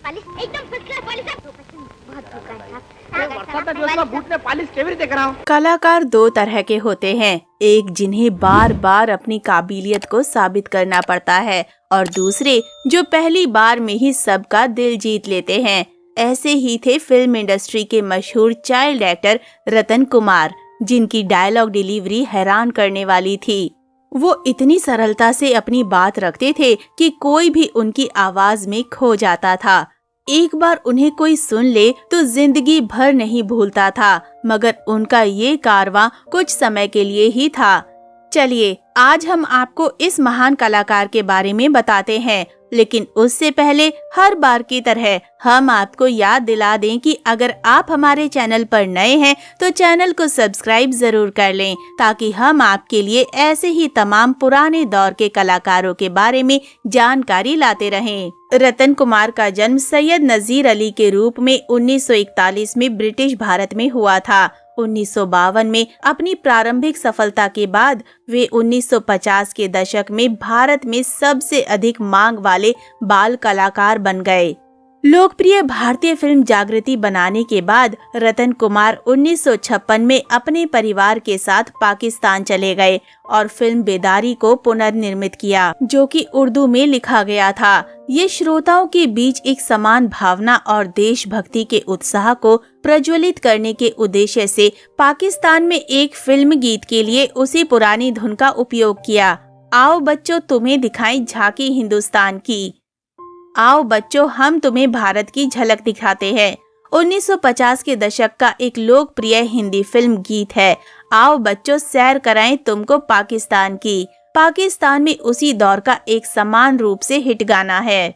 Polish एकदम first class polish है। बहुत कलाकार दो तरह के होते हैं, एक जिन्हें बार बार अपनी काबिलियत को साबित करना पड़ता है और दूसरे जो पहली बार में ही सबका दिल जीत लेते हैं। ऐसे ही थे फिल्म इंडस्ट्री के मशहूर चाइल्ड एक्टर रतन कुमार, जिनकी डायलॉग डिलीवरी हैरान करने वाली थी। वो इतनी सरलता से अपनी बात रखते थे कि कोई भी उनकी आवाज में खो जाता था। एक बार उन्हें कोई सुन ले तो जिंदगी भर नहीं भूलता था, मगर उनका ये कारवां कुछ समय के लिए ही था। चलिए आज हम आपको इस महान कलाकार के बारे में बताते हैं, लेकिन उससे पहले हर बार की तरह हम आपको याद दिला दें कि अगर आप हमारे चैनल पर नए हैं तो चैनल को सब्सक्राइब जरूर कर लें, ताकि हम आपके लिए ऐसे ही तमाम पुराने दौर के कलाकारों के बारे में जानकारी लाते रहें। रतन कुमार का जन्म सैयद नजीर अली के रूप में 1941 में ब्रिटिश भारत में हुआ था। 1952 में अपनी प्रारंभिक सफलता के बाद वे 1950 के दशक में भारत में सबसे अधिक मांग वाले बाल कलाकार बन गए। लोकप्रिय भारतीय फिल्म जागृति बनाने के बाद रतन कुमार 1956 में अपने परिवार के साथ पाकिस्तान चले गए और फिल्म बेदारी को पुनर्निर्मित किया, जो कि उर्दू में लिखा गया था। ये श्रोताओं के बीच एक समान भावना और देशभक्ति के उत्साह को प्रज्वलित करने के उद्देश्य से पाकिस्तान में एक फिल्म गीत के लिए उसी पुरानी धुन का उपयोग किया। आओ बच्चों तुम्हें दिखाएं झांकी हिंदुस्तान की, आओ बच्चों हम तुम्हें भारत की झलक दिखाते हैं। 1950 के दशक का एक लोकप्रिय हिंदी फिल्म गीत है। आओ बच्चों सैर कराएं तुमको पाकिस्तान की। पाकिस्तान में उसी दौर का एक समान रूप से हिट गाना है।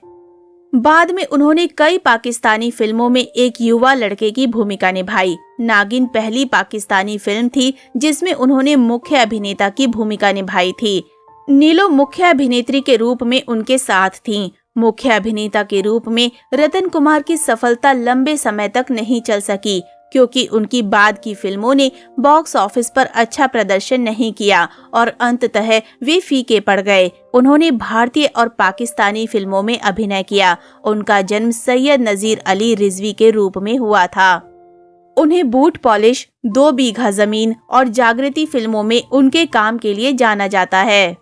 बाद में उन्होंने कई पाकिस्तानी फिल्मों में एक युवा लड़के की भूमिका निभाई। नागिन पहली पाकिस्तानी फिल्म थी जिसमें उन्होंने मुख्य अभिनेता की भूमिका निभाई थी। नीलो मुख्य अभिनेत्री के रूप में उनके साथ थीं। मुख्य अभिनेता के रूप में रतन कुमार की सफलता लंबे समय तक नहीं चल सकी, क्योंकि उनकी बाद की फिल्मों ने बॉक्स ऑफिस पर अच्छा प्रदर्शन नहीं किया और अंततः वे फीके पड़ गए। उन्होंने भारतीय और पाकिस्तानी फिल्मों में अभिनय किया। उनका जन्म सैयद नजीर अली रिजवी के रूप में हुआ था। उन्हें बूट पॉलिश, 2 बीघा जमीन और जागृति फिल्मों में उनके काम के लिए जाना जाता है।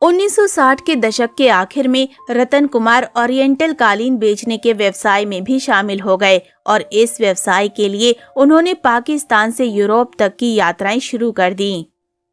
1960 के दशक के आखिर में रतन कुमार ओरिएंटल कालीन बेचने के व्यवसाय में भी शामिल हो गए और इस व्यवसाय के लिए उन्होंने पाकिस्तान से यूरोप तक की यात्राएं शुरू कर दी।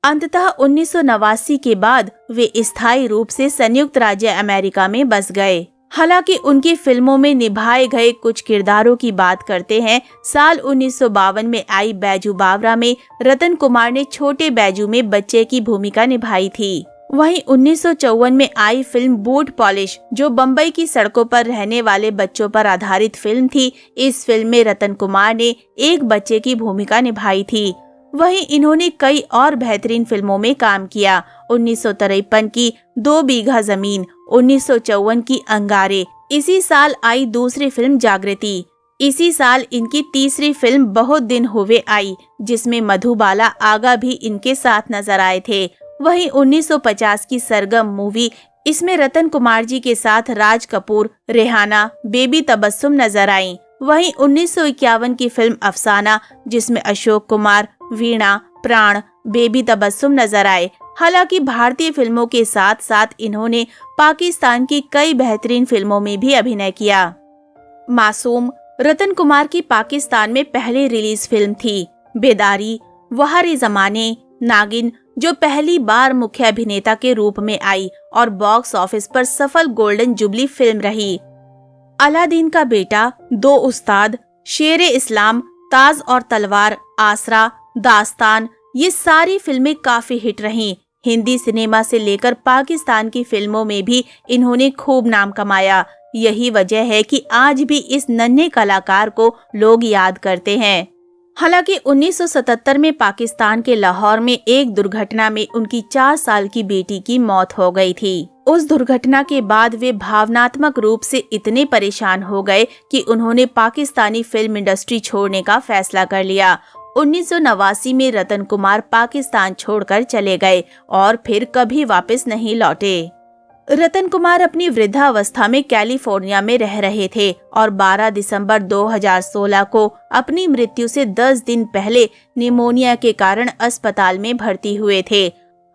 अंततः 1989 के बाद वे स्थायी रूप से संयुक्त राज्य अमेरिका में बस गए। हालांकि उनकी फिल्मों में निभाए गए कुछ किरदारों की बात करते हैं। साल 1952 में आई बैजू बावरा में रतन कुमार ने छोटे बैजू में बच्चे की भूमिका निभाई थी। वहीं 1954 में आई फिल्म बूट पॉलिश, जो बम्बई की सड़कों पर रहने वाले बच्चों पर आधारित फिल्म थी, इस फिल्म में रतन कुमार ने एक बच्चे की भूमिका निभाई थी। वहीं इन्होंने कई और बेहतरीन फिल्मों में काम किया। 1953 की 2 बीघा जमीन, 1954 की अंगारे, इसी साल आई दूसरी फिल्म जागृति, इसी साल इनकी तीसरी फिल्म बहुत दिन हुए आई, जिसमें मधुबाला आगा भी इनके साथ नजर आए थे। वहीं 1950 की सरगम मूवी, इसमें रतन कुमार जी के साथ राज कपूर, रेहाना, बेबी तबस्सुम नजर आईं। वहीं 1951 की फिल्म अफसाना, जिसमें अशोक कुमार, वीणा, प्राण, बेबी तबस्सुम नजर आए। हालांकि भारतीय फिल्मों के साथ साथ इन्होंने पाकिस्तान की कई बेहतरीन फिल्मों में भी अभिनय किया। मासूम रतन कुमार की पाकिस्तान में पहली रिलीज फिल्म थी। बेदारी, वहारे जमाने, नागिन, जो पहली बार मुख्य अभिनेता के रूप में आई और बॉक्स ऑफिस पर सफल गोल्डन जुबली फिल्म रही। अलादीन का बेटा, 2 उस्ताद, शेरे इस्लाम, ताज और तलवार, आसरा, दास्तान, ये सारी फिल्में काफी हिट रहीं। हिंदी सिनेमा से लेकर पाकिस्तान की फिल्मों में भी इन्होंने खूब नाम कमाया। यही वजह है कि आज भी इस नन्हे कलाकार को लोग याद करते हैं। हालांकि 1977 में पाकिस्तान के लाहौर में एक दुर्घटना में उनकी 4 साल की बेटी की मौत हो गई थी। उस दुर्घटना के बाद वे भावनात्मक रूप से इतने परेशान हो गए कि उन्होंने पाकिस्तानी फिल्म इंडस्ट्री छोड़ने का फैसला कर लिया। 1989 में रतन कुमार पाकिस्तान छोड़कर चले गए और फिर कभी वापस नहीं लौटे। रतन कुमार अपनी वृद्धावस्था में कैलिफोर्निया में रह रहे थे और 12 दिसंबर 2016 को अपनी मृत्यु से 10 दिन पहले निमोनिया के कारण अस्पताल में भर्ती हुए थे।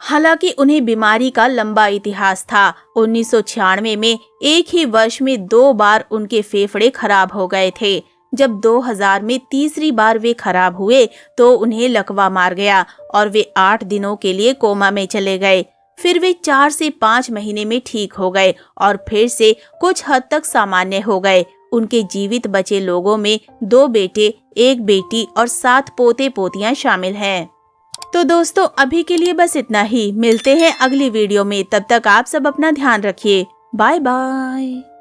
हालांकि उन्हें बीमारी का लंबा इतिहास था। 1996 में एक ही वर्ष में 2 बार उनके फेफड़े खराब हो गए थे। जब 2000 में तीसरी बार वे खराब हुए तो उन्हें लकवा मार गया और वे 8 दिनों के लिए कोमा में चले गए। फिर वे 4 से 5 महीने में ठीक हो गए और फिर से कुछ हद तक सामान्य हो गए। उनके जीवित बचे लोगों में 2 बेटे, 1 बेटी और 7 पोते पोतियां शामिल हैं। तो दोस्तों अभी के लिए बस इतना ही। मिलते हैं अगली वीडियो में। तब तक आप सब अपना ध्यान रखिए। Bye bye.